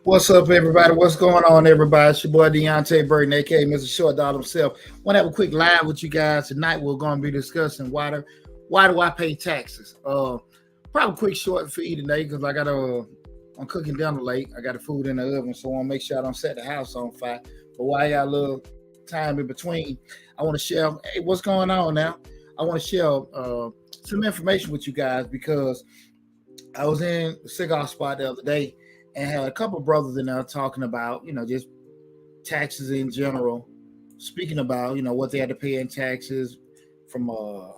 What's up, everybody? What's going on, everybody? It's your boy Deonte Burden, aka Mr. Short Dog himself. Want to have a quick live with you guys tonight. We're going to be discussing why do I pay taxes? Probably quick short feed today because I'm cooking dinner late. I got the food in the oven, so I want to make sure I don't set the house on fire. But while I got a little time in between, I want to share. Hey, what's going on now? I want to share some information with you guys because I was in the cigar spot the other day and had a couple of brothers in there talking about, just taxes in general, speaking about, what they had to pay in taxes from a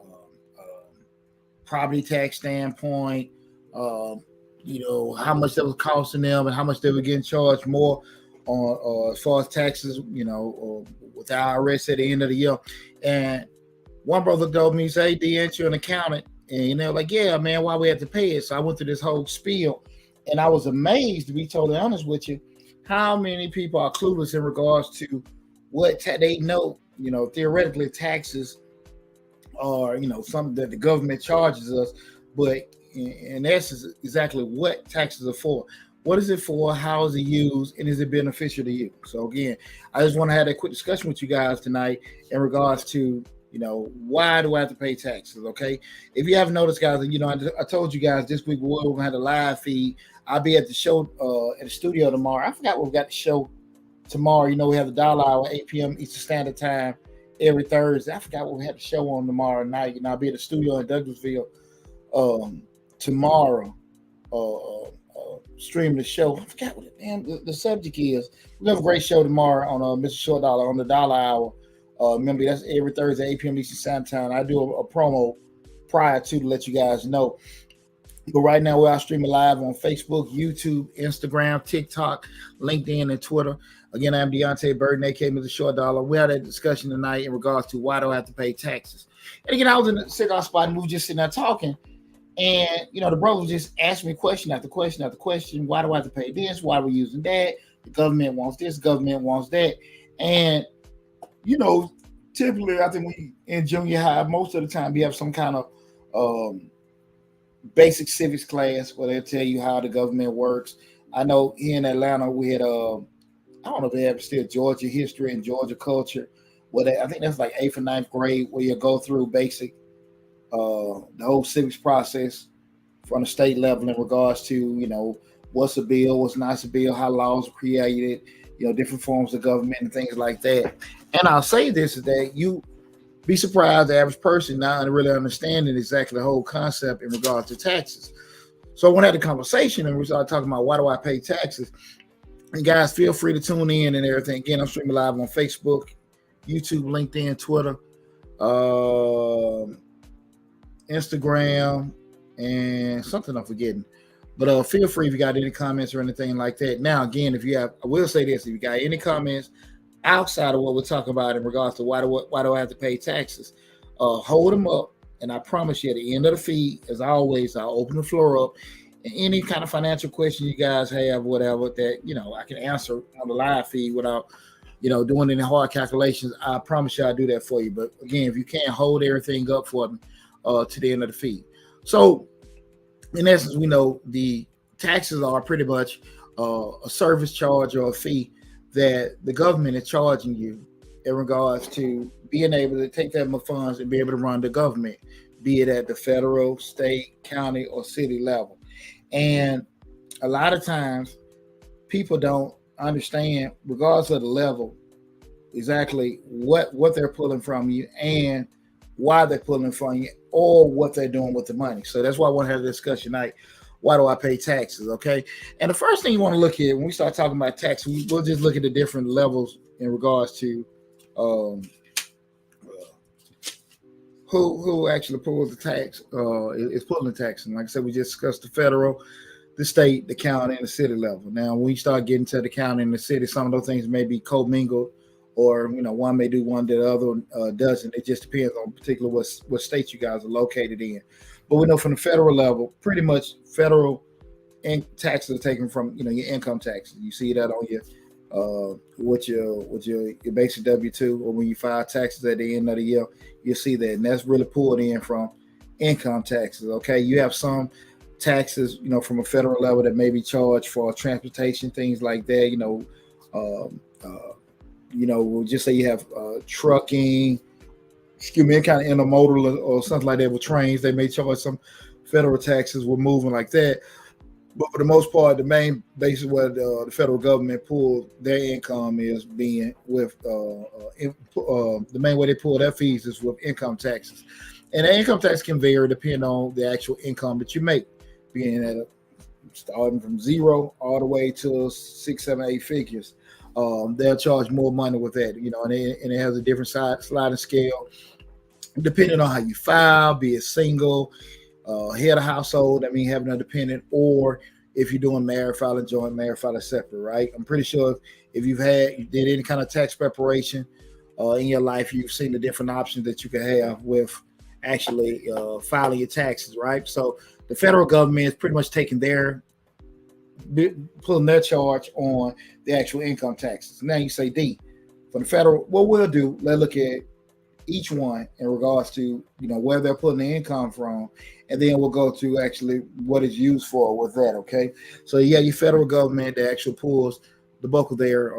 property tax standpoint, uh, how much that was costing them and how much they were getting charged more on as far as taxes, with the IRS at the end of the year. And one brother told me, say, D, ain't you an accountant? And like, yeah, man, why we had to pay it? So I went through this whole spiel, and I was amazed, to be totally honest with you, how many people are clueless in regards to they know. Theoretically, taxes are something that the government charges us, but in essence, exactly what taxes are for. What is it for? How is it used? And is it beneficial to you? So again, I just want to have a quick discussion with you guys tonight in regards to why do I have to pay taxes? Okay. If you haven't noticed, guys, and I told you guys this week we're going to have a live feed. I'll be at the show at the studio tomorrow. I forgot what we got the show tomorrow. We have the dollar hour, 8 p.m. Eastern Standard Time every Thursday. I forgot what we had the show on tomorrow night. I'll be at the studio in Douglasville tomorrow, streaming the show. I forgot what the subject is. We have a great show tomorrow on Mr. Short Dollar on the dollar hour. Remember, that's every Thursday, 8 p.m. Eastern Standard Time. I do a promo prior to let you guys know. But right now, we're out streaming live on Facebook, YouTube, Instagram, TikTok, LinkedIn, and Twitter. Again, I'm Deonte Burden, aka Mr. Short Dollar. We had a discussion tonight in regards to why do I have to pay taxes. And again, I was in the cigar spot and we were just sitting there talking. And, the brother just asked me question after question after question. Why do I have to pay this? Why are we using that? The government wants this, government wants that. And typically, I think we in junior high, most of the time, we have some kind of basic civics class where they'll tell you how the government works. I know here in Atlanta, we had, I don't know if they have still Georgia history and Georgia culture. I think that's like 8th or 9th grade where you go through basic, the whole civics process from the state level in regards to, what's a bill, what's not a bill, how laws are created, different forms of government and things like that. And I'll say this is that you be surprised the average person not really understanding exactly the whole concept in regards to taxes. So when I had a conversation and we started talking about why do I pay taxes, and guys, feel free to tune in and everything. Again, I'm streaming live on Facebook, YouTube, LinkedIn, Twitter, Instagram, and something I'm forgetting. But feel free if you got any comments or anything like that. Now, again, I will say this: if you got any comments outside of what we're talking about in regards to why do I have to pay taxes, hold them up, and I promise you, at the end of the feed, as always, I'll open the floor up. And any kind of financial question you guys have, whatever that I can answer on the live feed without doing any hard calculations. I promise you, I'll do that for you. But again, if you can't hold everything up for me to the end of the feed, so. In essence, we know the taxes are pretty much a service charge or a fee that the government is charging you in regards to being able to take that funds and be able to run the government, be it at the federal, state, county, or city level. And a lot of times people don't understand, regardless of the level, exactly what they're pulling from you and why they're pulling from you or what they're doing with the money. So that's why I want to have a discussion tonight. Why do I pay taxes? Okay. And the first thing you want to look at when we start talking about taxes, we'll just look at the different levels in regards to who actually pulls the tax, is pulling the tax. And like I said, we just discussed the federal, the state, the county, and the city level. Now, when we start getting to the county and the city, some of those things may be commingled, or one may do one that the other doesn't. It just depends on particular what state you guys are located in. But we know from the federal level, pretty much federal taxes are taken from your income taxes. You see that on your with your basic W-2, or when you file taxes at the end of the year, you'll see that, and that's really pulled in from income taxes. Okay, you have some taxes, from a federal level that may be charged for transportation, things like that. Um, we'll just say you have trucking, excuse me, kind of intermodal or something like that with trains. They may charge some federal taxes with moving like that. But for the most part, the main basis where the federal government pull their income is being with the main way they pull their fees is with income taxes, and the income tax can vary depending on the actual income that you make, being at starting from zero all the way to 6, 7, 8 figures. They'll charge more money with that, and it has a different sliding scale depending on how you file, be it single, head of household, I mean, having a dependent, or if you're doing married filing, joint married filing separate, right? I'm pretty sure if you did any kind of tax preparation in your life, you've seen the different options that you can have with actually filing your taxes, right? So the federal government is pretty much pulling their charge on the actual income taxes. Now you say, D, for the federal, what we'll do, let's look at each one in regards to where they're pulling the income from, and then we'll go to actually what it's used for with that. Okay, so you got your federal government that actually pulls the bulk of their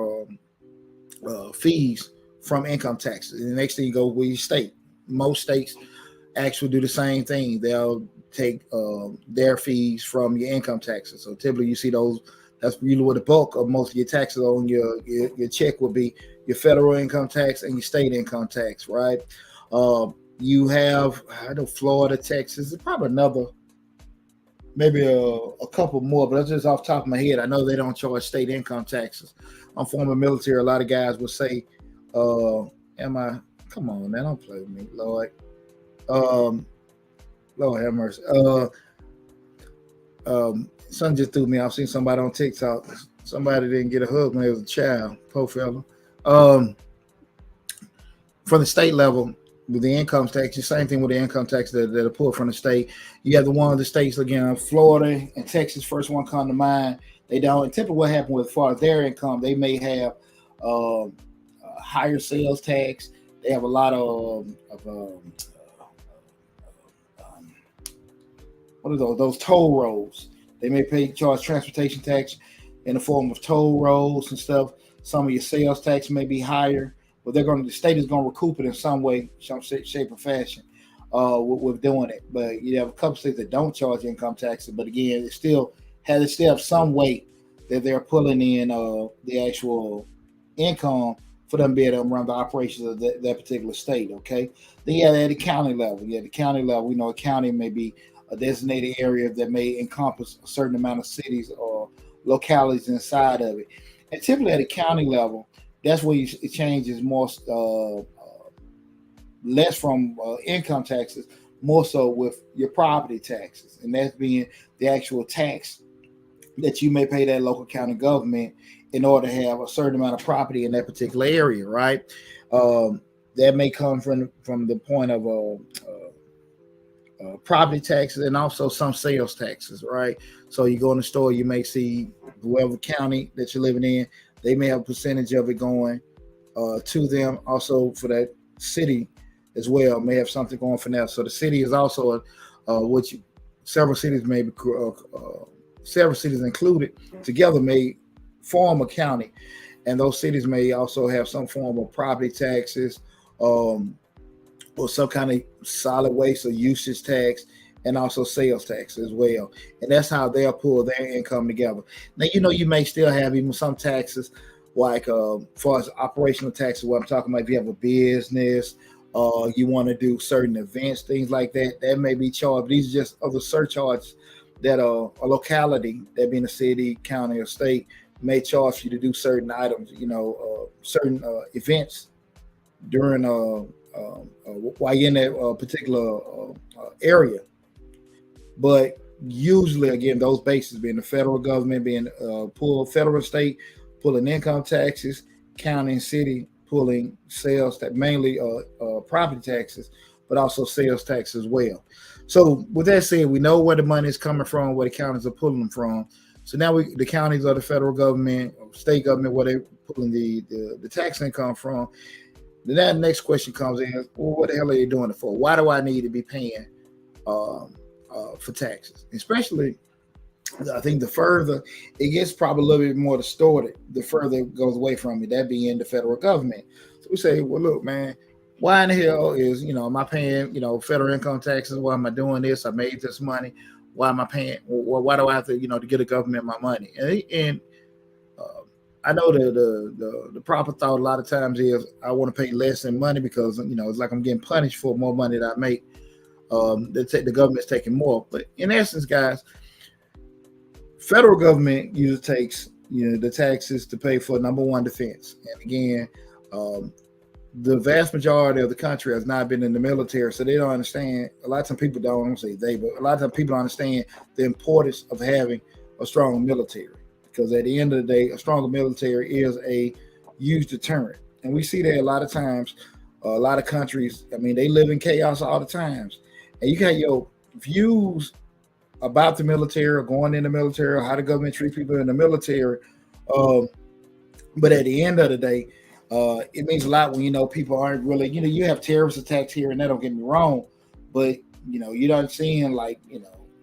fees from income taxes, and the next thing you go with your state. Most states actually do the same thing. They'll take their fees from your income taxes. So typically you see those. That's usually what the bulk of most of your taxes on your check will be, your federal income tax and your state income tax, right? You have, I know, Florida, Texas, probably maybe a couple more, but that's just off the top of my head. I know they don't charge state income taxes. I'm former military. A lot of guys will say, come on, man, don't play with me, Lord. Lord have mercy. Something just threw me. I've seen somebody on TikTok. Somebody didn't get a hug when they was a child. Poor fella. From the state level, with the income tax, the same thing with the income tax that are pulled from the state. You have one of the states, again, Florida and Texas, first one come to mind. They don't. And typically what happened with as far as their income, they may have higher sales tax. They have a lot of what are those toll roads. They may charge transportation tax in the form of toll roads and stuff. Some of your sales tax may be higher, but the state is going to recoup it in some way, some shape or fashion with doing it. But you have a couple states that don't charge income taxes, but again, it still have some way that they're pulling in the actual income for them to be able to run the operations of that particular state. Okay, then you have at the county level. We know a county may be a designated area that may encompass a certain amount of cities or localities inside of it. And typically at the county level, that's where it changes more, less from income taxes, more so with your property taxes. And that's being the actual tax that you may pay that local county government in order to have a certain amount of property in that particular area, right? That may come from the point of property taxes and also some sales taxes, right? So you go in the store, you may see whoever county that you're living in, they may have a percentage of it going to them. Also for that city as well, may have something going for that. So the city is also several cities included together may form a county, and those cities may also have some form of property taxes, or some kind of solid waste or usage tax, and also sales tax as well. And that's how they'll pull their income together. Now, you may still have even some taxes, like as far as operational taxes, what I'm talking about, if you have a business, you want to do certain events, things like that, that may be charged. These are just other surcharges that a locality, that being a city, county, or state, may charge you to do certain items, certain events during while you're in that particular area. But usually, again, those bases being the federal government being federal and state pulling income taxes, county and city pulling sales that mainly property taxes, but also sales tax as well. So with that said, we know where the money is coming from, where the counties are pulling them from. So now the counties or the federal government or state government, where they're pulling the tax income from. Then that next question comes in, well, what the hell are you doing it for? Why do I need to be paying for taxes, especially. I think the further it gets, probably a little bit more distorted, the further it goes away from it, that being the federal government. So we say, well, look, man, why in the hell is, am I paying, federal income taxes? Why am I doing this? I made this money. Why am I paying? Why do I have to, to get the government my money? And I know the proper thought a lot of times is I want to pay less than money because, it's like I'm getting punished for more money that I make. The government's taking more. But in essence, guys, federal government usually takes the taxes to pay for number one, defense. And again, the vast majority of the country has not been in the military, so they don't understand. A lot of times people don't, I don't say they, but a lot of times people don't understand the importance of having a strong military, because at the end of the day, a stronger military is a huge deterrent. And we see that a lot of times, a lot of countries, I mean, they live in chaos all the times. And you got your views about the military or going in the military or how the government treats people in the military. But at the end of the day, it means a lot when, people aren't really, you have terrorist attacks here and there, don't get me wrong, but, you're not seeing like,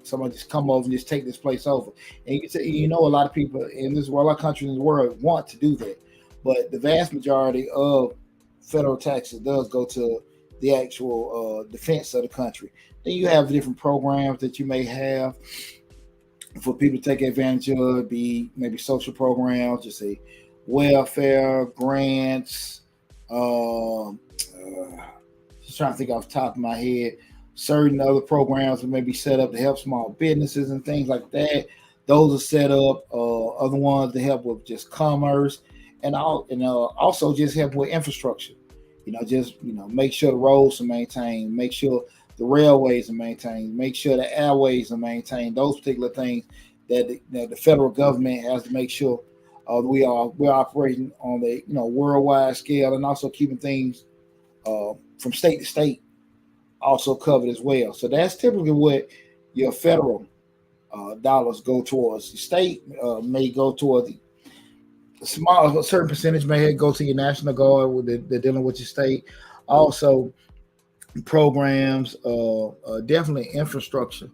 somebody just come over and just take this place over. And you can say, a lot of people in this world, a lot of countries in the world want to do that. But the vast majority of federal taxes does go to the actual defense of the country. Then you have different programs that you may have for people to take advantage of, be maybe social programs, just say welfare, grants, just trying to think off the top of my head, certain other programs that may be set up to help small businesses and things like that. Those are set up. Other ones to help with just commerce and also just help with infrastructure. Make sure the roads are maintained, make sure the railways are maintained, make sure the airways are maintained. Those particular things that the federal government has to make sure we're operating on the worldwide scale, and also keeping things from state to state also covered as well. So that's typically what your federal dollars go towards. The state may go towards a certain percentage may go to your National Guard they're dealing with your state. Also, programs, definitely infrastructure,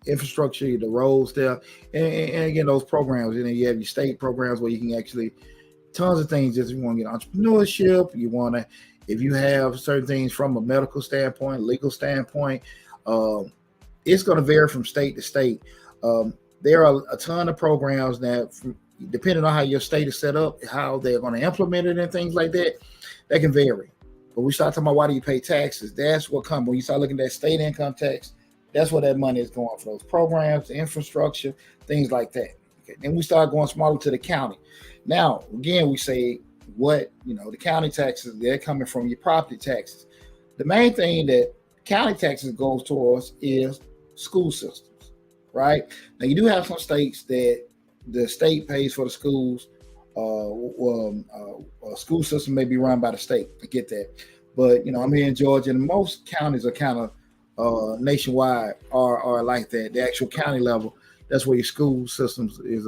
infrastructure, the roads there, and again, those programs. And then you have your state programs where you can actually tons of things. Just if you want to get entrepreneurship, if you have certain things from a medical standpoint, legal standpoint, it's going to vary from state to state. There are a ton of programs that, depending on how your state is set up, how they're going to implement it and things like that, that can vary. But we start talking about why do you pay taxes? That's what comes when you start looking at state income tax. That's where that money is going for, those programs, the infrastructure, things like that. Okay. Then we start going smaller to the county. Now, again, we say the county taxes, they're coming from your property taxes. The main thing that county taxes goes towards is school systems, right? Now, you do have some states that the state pays for the schools. School system may be run by the state. I get that. But, I'm here in Georgia, and most counties are kind of nationwide are like that. The actual county level, that's where your school systems is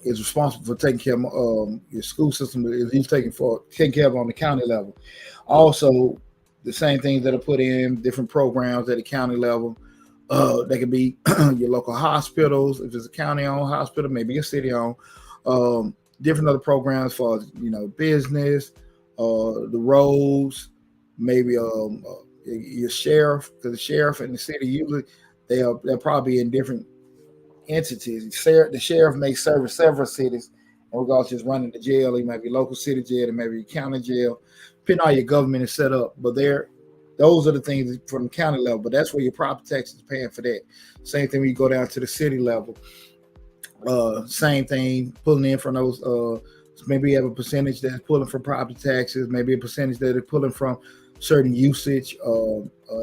responsible for taking care of. Your school system is taking care of on the county level. Also, the same things that are put in different programs at the county level. They could be your local hospitals, if it's a county-owned hospital, maybe a city-owned. Different other programs for business, the roads, maybe your sheriff, because the sheriff and the city usually they're probably in different entities. The sheriff may serve several cities in regards to just running the jail. He might be local city jail, and maybe county jail, depending on how your government is set up. But those are the things from the county level. But that's where your property tax is paying for that. Same thing when you go down to the city level. Same thing, pulling in from those. Maybe you have a percentage that's pulling from property taxes. Maybe a percentage that is pulling from certain usage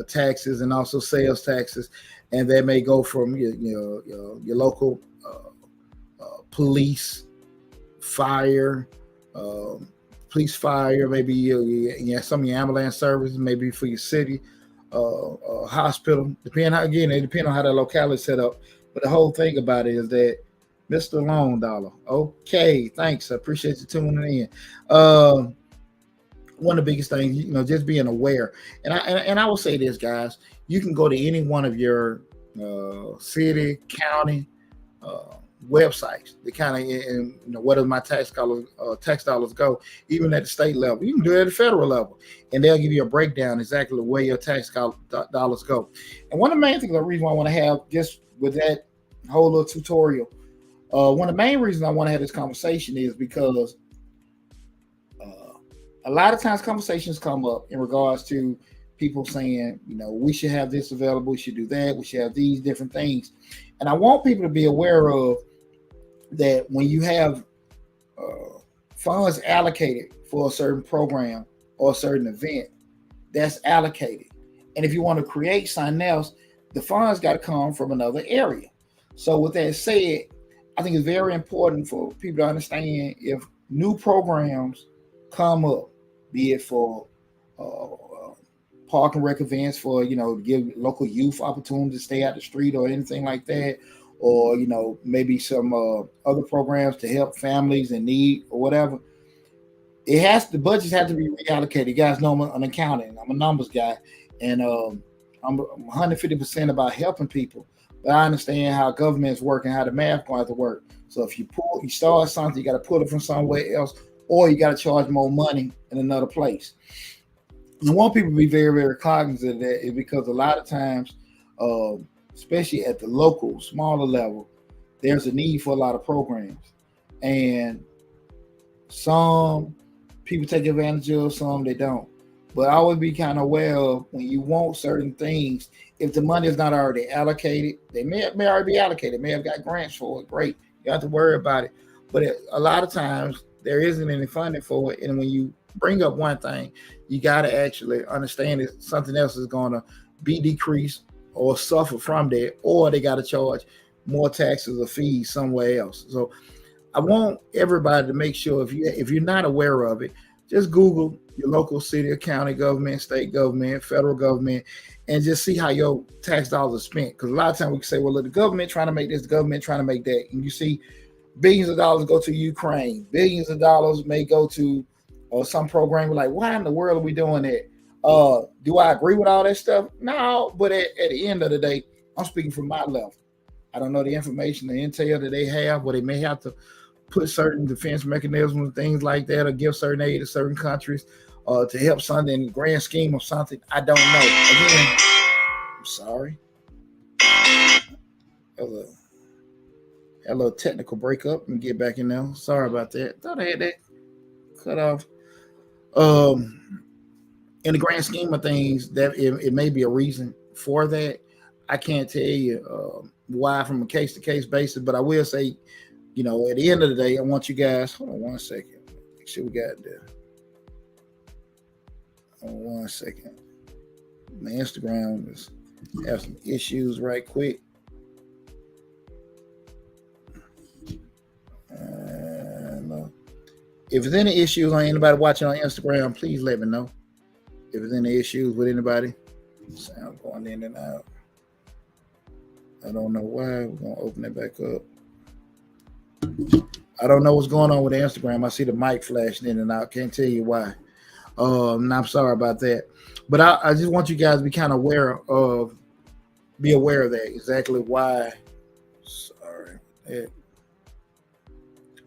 taxes and also sales taxes, and that may go from your local police, fire, maybe some of your ambulance services, maybe for your city hospital. It depends on how that locality is set up. But the whole thing about it is that Mr. Long Dollar. Okay, thanks. I appreciate you tuning in. one of the biggest things, just being aware. And I will say this, guys, you can go to any one of your city, county uh, websites. They kind of, where does my tax dollars go? Even at the state level, you can do it at the federal level, and they'll give you a breakdown exactly where your dollars go. And one of the main things, the reason why I want to have just with that whole little tutorial, one of the main reasons I want to have this conversation is because a lot of times conversations come up in regards to people saying, we should have this available, we should do that, we should have these different things. And I want people to be aware of that when you have funds allocated for a certain program or a certain event, that's allocated. And if you want to create something else, the funds got to come from another area. So with that said, I think it's very important for people to understand if new programs come up, be it for park and rec events for, to give local youth opportunity to stay out the street or anything like that, or, maybe some other programs to help families in need or whatever. The budgets have to be reallocated. You guys know I'm an accountant. I'm a numbers guy, and I'm 150% about helping people. But I understand how governments work and how the math going to work. So if you start something, you got to pull it from somewhere else, or you got to charge more money in another place. And I want people to be very, very cognizant of that, is because a lot of times, especially at the local, smaller level, there's a need for a lot of programs. And some people take advantage of, some they don't. But I always be kind of aware of when you want certain things, if the money is not already allocated, they may already be allocated, may have got grants for it, great. You don't have to worry about it. But a lot of times there isn't any funding for it. And when you bring up one thing, you got to actually understand that something else is going to be decreased or suffer from that, or they got to charge more taxes or fees somewhere else. So I want everybody to make sure, if you're not aware of it, just Google your local city or county government, state government, federal government, and just see how your tax dollars are spent. Because a lot of times we can say, well, look, the government trying to make this, the government trying to make that. And you see billions of dollars go to Ukraine. Billions of dollars may go to some program. We're like, why in the world are we doing that? Do I agree with all that stuff? No, but at the end of the day, I'm speaking from my level. I don't know the information, the intel that they have, but they may have to put certain defense mechanisms, things like that, or give certain aid to certain countries to help something in the grand scheme of something. I don't know. Again, I'm sorry. A little technical breakup and get back in there. Sorry about that. Thought I had that cut off. In the grand scheme of things, that it may be a reason for that. I can't tell you why from a case to case basis, but I will say, at the end of the day, I want you guys. Hold on 1 second. Make sure we got there. Hold on 1 second. My Instagram is have some issues right quick. If there's any issues on anybody watching on Instagram, please let me know. If there's any issues with anybody, sound going in and out. I don't know why. We're going to open it back up. I don't know what's going on with Instagram. I see the mic flashing in and out. Can't tell you why. And I'm sorry about that. But I just want you guys to be kind of be aware of that, exactly why. Sorry. Let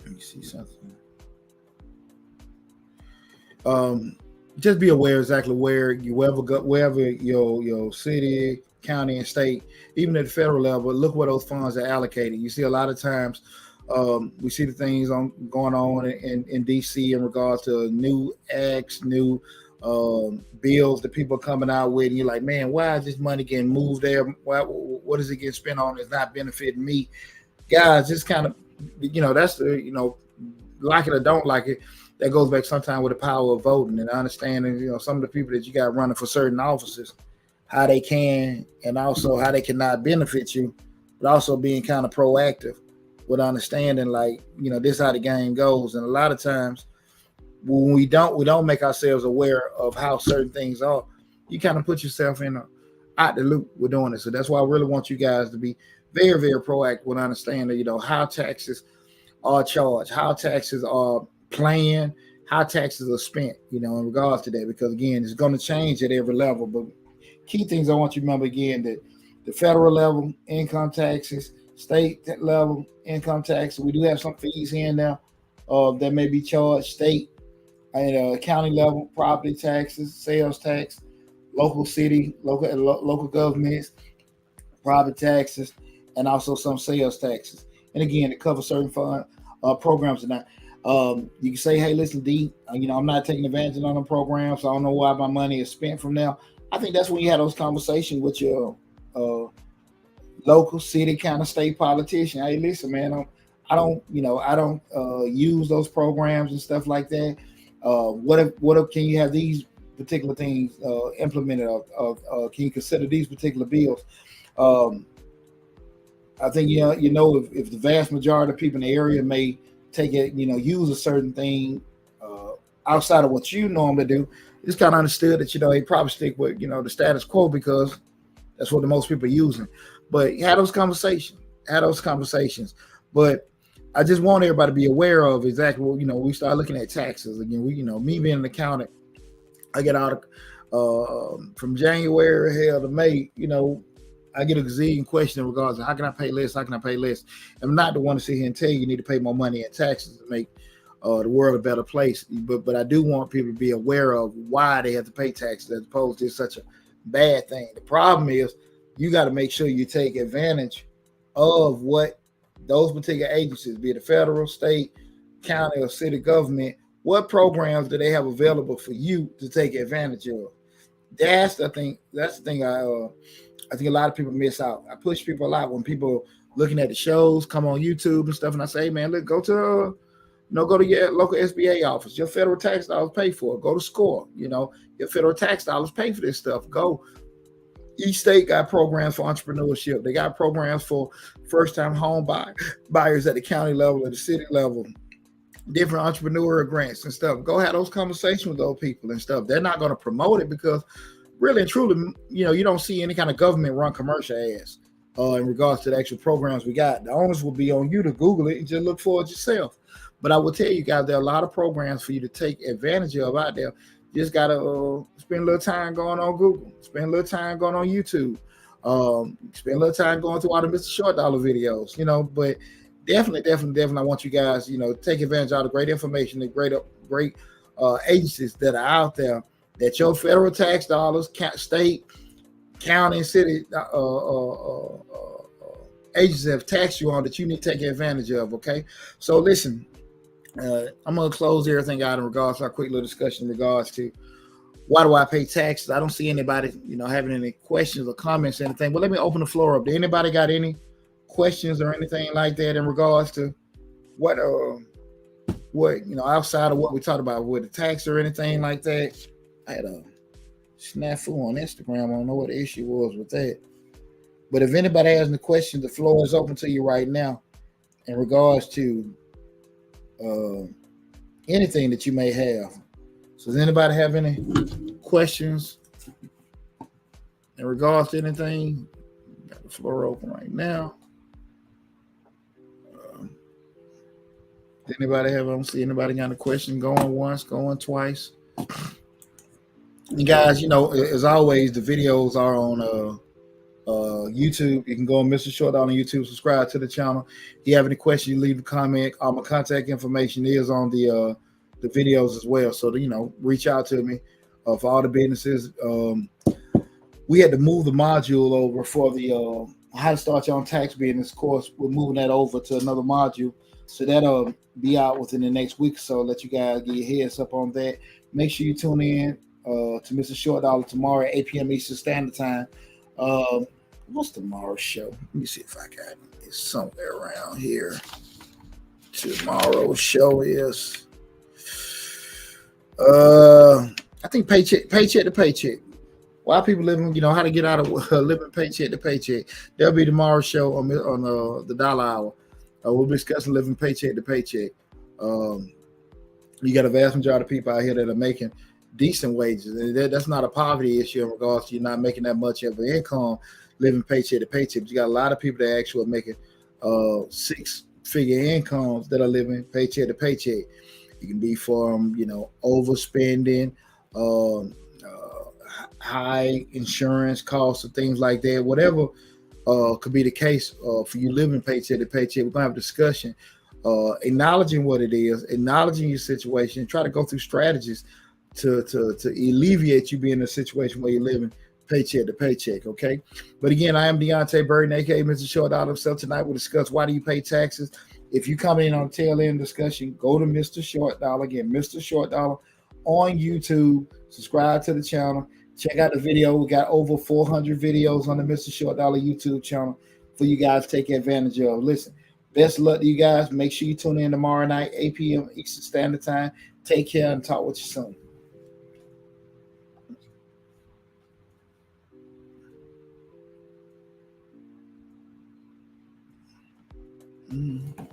me see something. Just be aware exactly wherever your city, county, and state, even at the federal level, look where those funds are allocated. You see a lot of times we see the things going on in DC in regards to new acts, new bills that people are coming out with, and you're like, man, why is this money getting moved there? What is it getting spent on? It's not benefiting me. Guys, just kind of, that's the, like it or don't like it. That goes back sometimes with the power of voting and understanding, some of the people that you got running for certain offices, how they can and also how they cannot benefit you, but also being kind of proactive with understanding, like, this is how the game goes. And a lot of times when we don't make ourselves aware of how certain things are, you kind of put yourself out the loop with doing it. So that's why I really want you guys to be very, very proactive with understanding, how taxes are charged, how taxes are planned, how taxes are spent, in regards to that, because again, it's going to change at every level. But key things I want you to remember again, that the federal level income taxes, state level income taxes, we do have some fees here and there that may be charged, state and county level property taxes, sales tax, local city, local governments, private taxes, and also some sales taxes. And again, it covers certain fund programs. And you can say, hey, listen, D, I'm not taking advantage of them programs. So I don't know why my money is spent from now. I think that's when you have those conversations with your local, city, kind of state politician. Hey, listen, man, I don't use those programs and stuff like that. What if can you have these particular things implemented? Can you consider these particular bills? I think if the vast majority of people in the area may take it, use a certain thing outside of what you normally do, it's kind of understood that they probably stick with the status quo because that's what the most people are using. But have those conversations. But I just want everybody to be aware of exactly what we start looking at taxes again. Me being an accountant, I get out from January to May. I get a gazillion questions in regards to how can I pay less? How can I pay less? I'm not the one to sit here and tell you need to pay more money in taxes to make the world a better place. But I do want people to be aware of why they have to pay taxes as opposed to such a bad thing. The problem is you got to make sure you take advantage of what those particular agencies, be it the federal, state, county, or city government, what programs do they have available for you to take advantage of? That's the thing I think a lot of people miss out. I push people a lot when people looking at the shows, come on YouTube and stuff, and I say, hey, man, look, go to your local SBA office. Your federal tax dollars pay for it. Go to SCORE. Your federal tax dollars pay for this stuff. Go. Each state got programs for entrepreneurship. They got programs for first-time home buyers at the county level, at the city level, different entrepreneurial grants and stuff. Go have those conversations with those people and stuff. They're not going to promote it because really and truly, you don't see any kind of government-run commercial ads in regards to the actual programs we got. The onus will be on you to Google it and just look for it yourself. But I will tell you guys, there are a lot of programs for you to take advantage of out there. You just got to spend a little time going on Google, spend a little time going on YouTube, spend a little time going through all the Mr. Short Dollar videos, but definitely, I want you guys, take advantage of all the great information, the great agencies that are out there that your federal tax dollars, state, county, city agencies have taxed you on that you need to take advantage of, okay? So listen, I'm going to close everything out in regards to our quick little discussion in regards to why do I pay taxes? I don't see anybody, having any questions or comments or anything, but let me open the floor up. Do anybody got any questions or anything like that in regards to what outside of what we talked about with the tax or anything like that? I had a snafu on Instagram. I don't know what the issue was with that. But if anybody has any questions, the floor is open to you right now in regards to anything that you may have. So does anybody have any questions in regards to anything? Got the floor open right now. Does anybody have? I don't see anybody got a question going once, going twice. And guys, as always, the videos are on YouTube. You can go on Mr. Short on YouTube, subscribe to the channel. If you have any questions, you leave a comment. All my contact information is on the videos as well. So reach out to me for all the businesses. We had to move the module over for the how to start your own tax business course. We're moving that over to another module, so that'll be out within the next week. So let you guys get your heads up on that. Make sure you tune in to Mr. Short Dollar tomorrow at 8 p.m. Eastern Standard Time. What's tomorrow's show? Let me see if I got it somewhere around here. Tomorrow's show is I think paycheck to paycheck. Why people living, how to get out of living paycheck to paycheck. That'll be tomorrow's show on the Dollar Hour. We'll be discussing living paycheck to paycheck. You got a vast majority of people out here that are making decent wages. That's not a poverty issue in regards to you not making that much of an income living paycheck to paycheck. But you got a lot of people that actually are making 6-figure incomes that are living paycheck to paycheck. It can be from, overspending, um, high insurance costs, or things like that. Whatever could be the case for you living paycheck to paycheck. We're gonna have a discussion, acknowledging what it is, acknowledging your situation, try to go through strategies to alleviate you being in a situation where you're living paycheck to paycheck. Okay, but again, I am Deonte Burden, aka Mr. Short Dollar himself. Tonight we'll discuss, why do you pay taxes? If you come in on the tail end discussion, go to Mr. Short Dollar, again, Mr. Short Dollar on YouTube. Subscribe to the channel. Check out the video. We got over 400 videos on the Mr. Short Dollar YouTube channel for you guys to take advantage of. Listen, best of luck to you guys. Make sure you tune in tomorrow night, 8 p.m. Eastern Standard Time. Take care and talk with you soon. Mm-hmm.